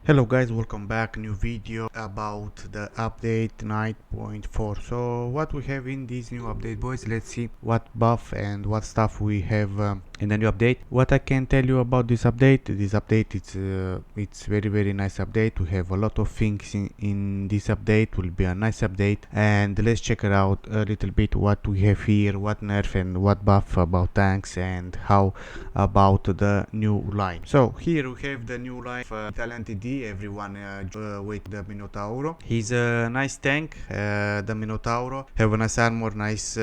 Hello guys, welcome back. New video about the update 9.4. So what we have in this new update, boys, let's see what buff and what stuff we have in the new update. What I can tell you about this update, it's very nice update. We have a lot of things in this update. Will be a nice update, and let's check it out a little bit what we have here, what nerf and what buff about tanks, and how about the new line. So here we have the new line of Italian TD. Everyone with the Minotauro. He's a nice tank. The Minotauro have a nice armor, nice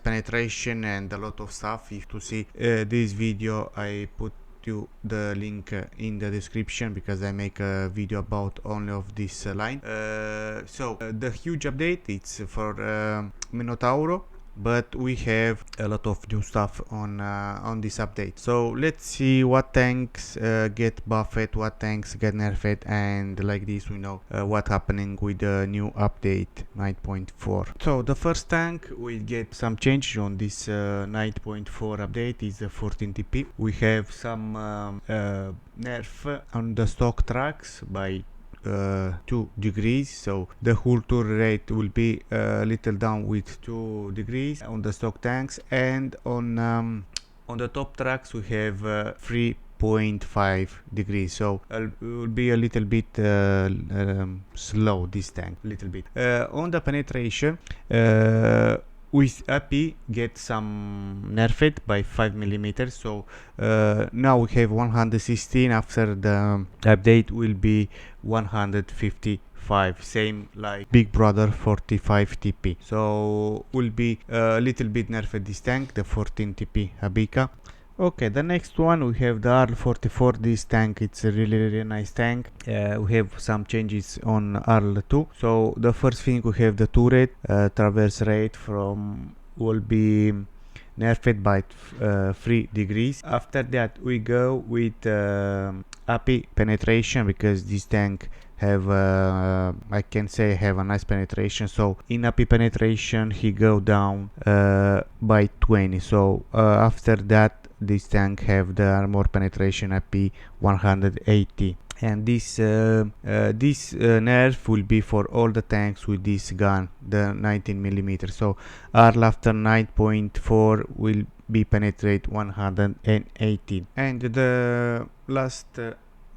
penetration, and a lot of stuff. If to see this video, I put you the link in the description because I make a video about only of this line. So the huge update, it's for Minotauro, but we have a lot of new stuff on this update. So let's see what tanks get buffed, what tanks get nerfed, and like this we know what happening with the new update 9.4. So the first tank will get some change on this 9.4 update is the 14 TP. We have some nerf on the stock tracks by 2 degrees, so the hull turn rate will be a little down with 2 degrees on the stock tanks, and on the top tracks we have 3.5 degrees, so it will be a little bit slow, this tank, a little bit. On the penetration, with AP get some nerfed by 5mm, so now we have 116. After the update will be 155, same like Big Brother 45 TP, so will be a little bit nerfed this tank, the 14 TP Abika. Okay, the next one we have the ARL-44. This tank, it's a really nice tank. We have some changes on ARL-2. So the first thing, we have the turret traverse rate from will be nerfed by 3 degrees. After that we go with AP penetration, because this tank have I can say have a nice penetration. So in AP penetration he go down by 20. So after that this tank have the armor penetration AP 180, and this nerf will be for all the tanks with this gun, the 19mm. So ARL after 9.4 will be penetrate 118, and the last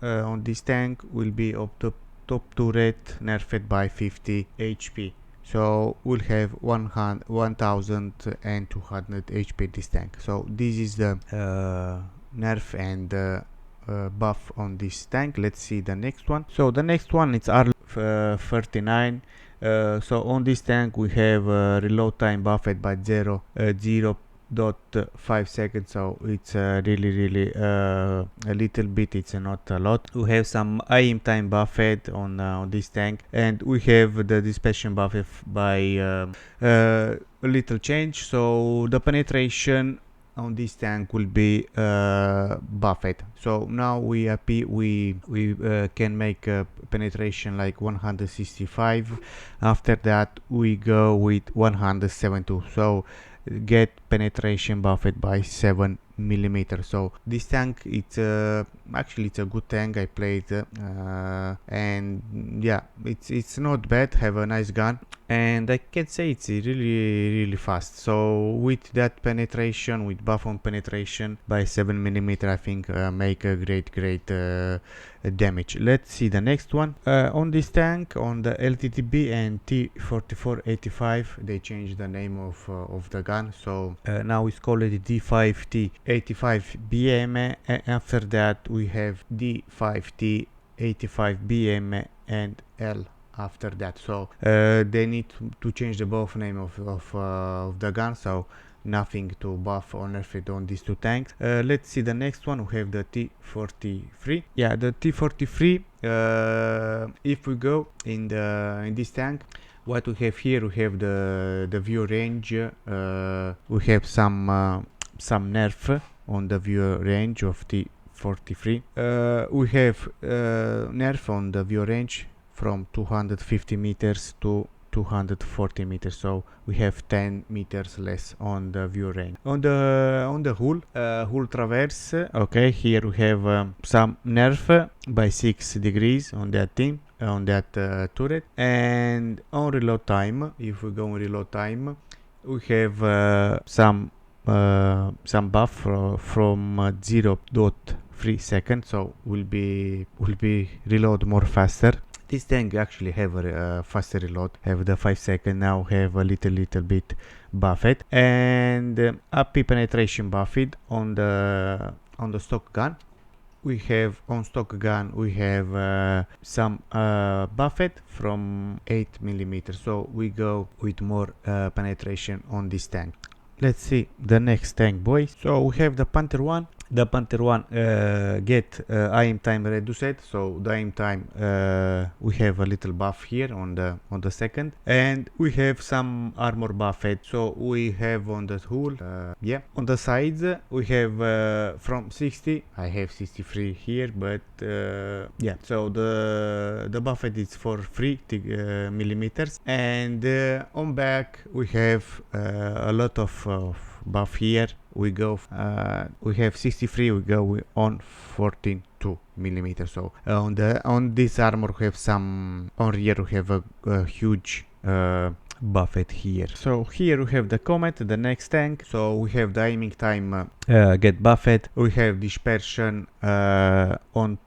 on this tank will be of the top turret nerfed by 50 HP. So we'll have 1200 HP this tank. So this is the nerf and buff on this tank. Let's see the next one. So the next one is ARL-39. So on this tank we have reload time buffed by 0.5 seconds, so it's really a little bit, it's not a lot. We have some aim time buffed on this tank, and we have the dispatching buff by a little change. So the penetration on this tank will be buffed. So now we can make a penetration like 165. After that we go with 172, so get penetration buffed by 7mm. So this tank, it's actually it's a good tank. I played and yeah, it's not bad, have a nice gun, and I can say it's really fast. So with that penetration, with buff on penetration by 7mm, I think make a great damage. Let's see the next one. On this tank, on the LTTB and T4485, they changed the name of the gun, so now it's called D5T85BM. After that we have D5T85BM and L after that. So they need to change the both name of the gun, so nothing to buff or nerf it on these two tanks. Let's see the next one. We have the T43. Yeah, the T43. If we go in this tank, what we have here, we have the view range. We have some nerf on the view range of T43. We have nerf on the view range from 250 meters to 240 meters, so we have 10 meters less on the view range. On the hull traverse, okay, here we have some Nerff by 6 degrees on that thing, on that turret. And on reload time, if we go on reload time, we have some buff from 0.3 seconds, so will be reload more faster. This tank actually have a faster reload, have the 5 second, now have a little bit buffed, and AP penetration buffed on the stock gun. We have on stock gun, we have some buffet from 8 millimeters, so we go with more penetration on this tank. Let's see the next tank, boys. So we have the Panther 1. The Panther 1 get aim time reduced, so the aim time we have a little buff here on the second, and we have some armor buffet. So we have on the hull, yeah, on the sides we have from 60. I have 63 here, but yeah. So the buffet is for 3 millimeters, and on back we have a lot of buff here. We go we have 63, we go on 14.2 millimeters. So on this armor we have some, on rear we have a huge buffet here. So here we have the Comet, the next tank. So we have the aiming time get buffet. We have dispersion on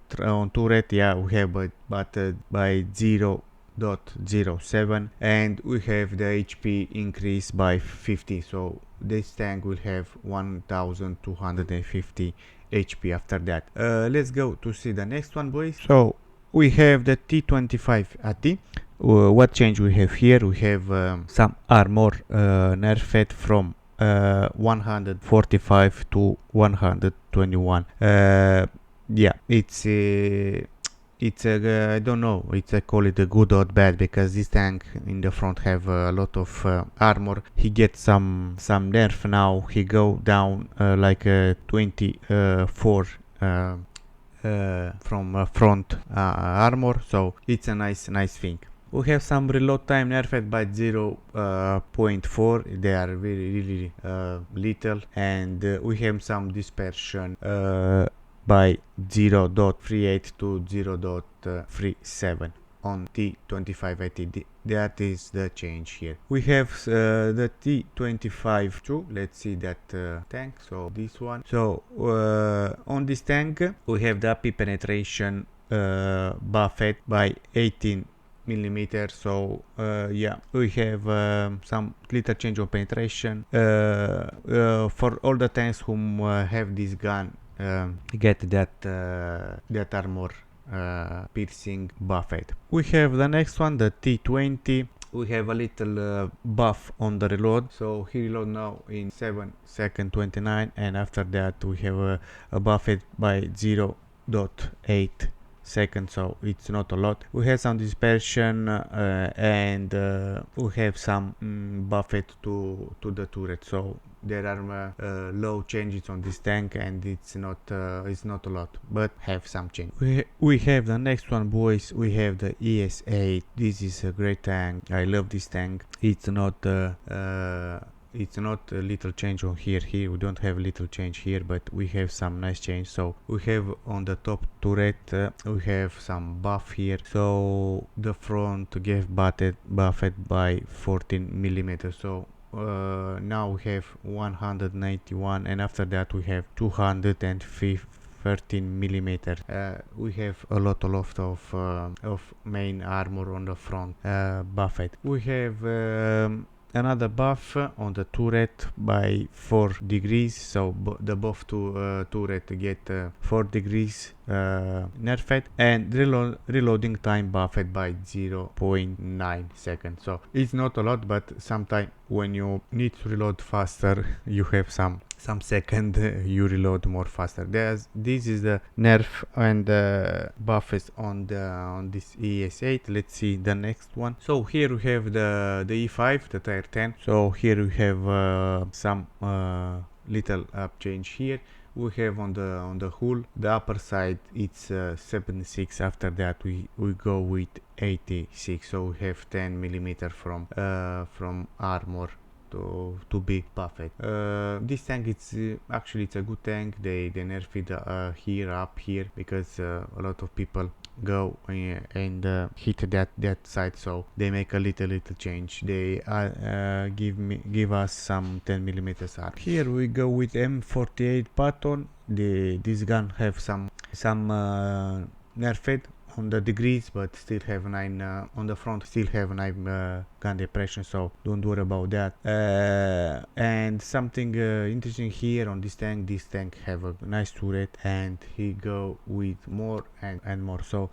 turret, yeah, we have but by 0.07, and we have the HP increase by 50, so this tank will have 1250 HP after that. Let's go to see the next one, boys. So we have the T25 AT. What change we have here? We have some armor nerfed from 145 to 121. Yeah, it's I don't know, it's I call it a good or bad, because this tank in the front have a lot of armor. He gets some nerf now. He go down like 24 from front armor, so it's a nice thing. We have some reload time nerfed by 0.4. They are really little, and we have some dispersion by 0.38 to 0.37 on T25 AT. That is the change here. We have the T25 too. Let's see that tank. So this one. So on this tank we have the AP penetration buffet by 18 millimeters. So yeah, we have some little change of penetration for all the tanks whom have this gun. Get that armor piercing buffet. We have the next one, the T20. We have a little buff on the reload, so he reload now in 7 second 29, and after that we have a buffet by 0.8 seconds, so it's not a lot. We have some dispersion and we have some buffet to the turret, so there are low changes on this tank, and it's not a lot, but have some change. We have the next one, boys. We have the ES8. This is a great tank. I love this tank. It's not a little change on here. We don't have little change here, but we have some nice change. So we have on the top turret we have some buff here, so the front get buffed by 14 millimeters. So now we have 191, and after that we have 213 millimeters. We have a lot of main armor on the front buffet. We have another buff on the turret by 4 degrees, so the buff to turret get 4 degrees nerfed, and reloading time buffed by 0.9 seconds. So it's not a lot, but sometimes when you need to reload faster, you have some second you reload more faster. This is the nerf and buffs on this ES8. Let's see the next one. So here we have the E5, the tier 10. So here we have some little up change here. We have on the hull, the upper side it's 76. After that we go with 86, so we have 10 millimeter from armor to be buffed. This tank, it's actually it's a good tank. They nerf it up here because a lot of people go and hit that side, so they make a little change. They give us some 10 millimeters armor. Here we go with M48 pattern. This gun have some nerfed on the degrees, but still have 9 on the front, still have 9 gun depression, so don't worry about that. And something interesting here on this tank have a nice turret, and he go with more and more, so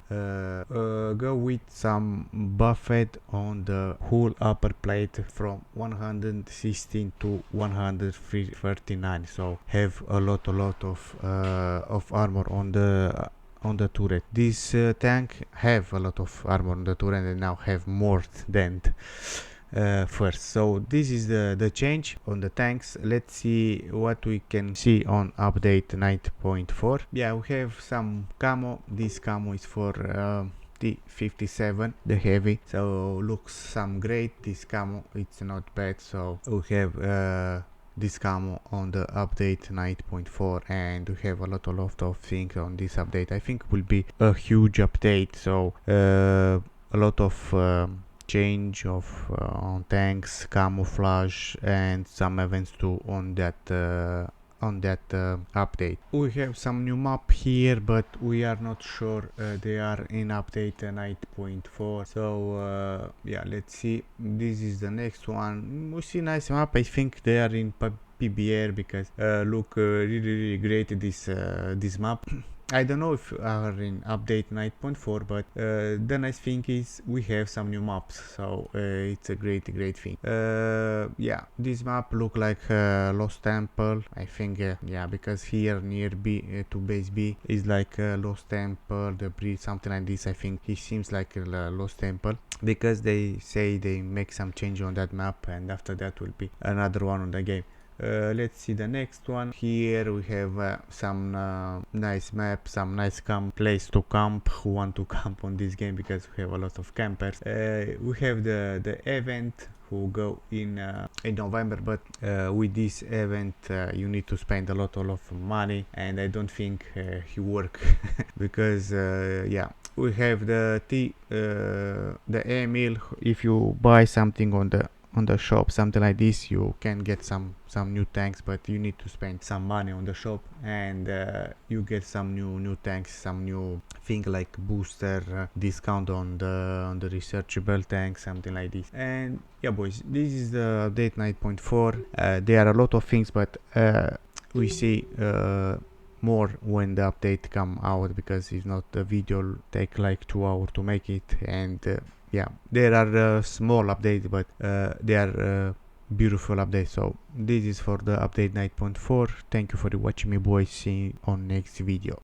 go with some buffet on the whole upper plate from 116 to 139, so have a lot of armor on the turret. This tank have a lot of armor on the turret and now have more than first. So this is the change on the tanks. Let's see what we can see on update 9.4. Yeah, we have some camo. This camo is for T57, the heavy, so looks some great. This camo, it's not bad, so we have this camo on the update 9.4, and we have a lot of things on this update. I think will be a huge update, so a lot of change of on tanks, camouflage, and some events too on that update. We have some new map here, but we are not sure they are in update 9.4, so yeah, let's see. This is the next one. We see nice map. I think they are in PBR because look really great this map. I don't know if are in update 9.4, but the nice thing is we have some new maps, so it's a great thing. Yeah, this map look like Lost Temple. I think yeah, because here near B to base B is like Lost Temple, the bridge, something like this. I think it seems like Lost Temple because they say they make some change on that map, and after that will be another one on the game. Let's see the next one. Here we have some nice map, some nice place to camp. Who want to camp on this game because we have a lot of campers. We have the event who go in November, but with this event you need to spend a lot of money, and I don't think he work because yeah, we have the email. If you buy something on the shop, something like this, you can get some new tanks, but you need to spend some money on the shop, and you get some new tanks, some new thing like booster discount on the researchable tanks, something like this. And yeah, boys, this is the update 9.4. There are a lot of things, but we see more when the update come out, because if not, the video will take like 2 hours to make it. And yeah, there are small updates, but they are beautiful updates. So this is for the update 9.4. Thank you for watching me, boys. See you on next video.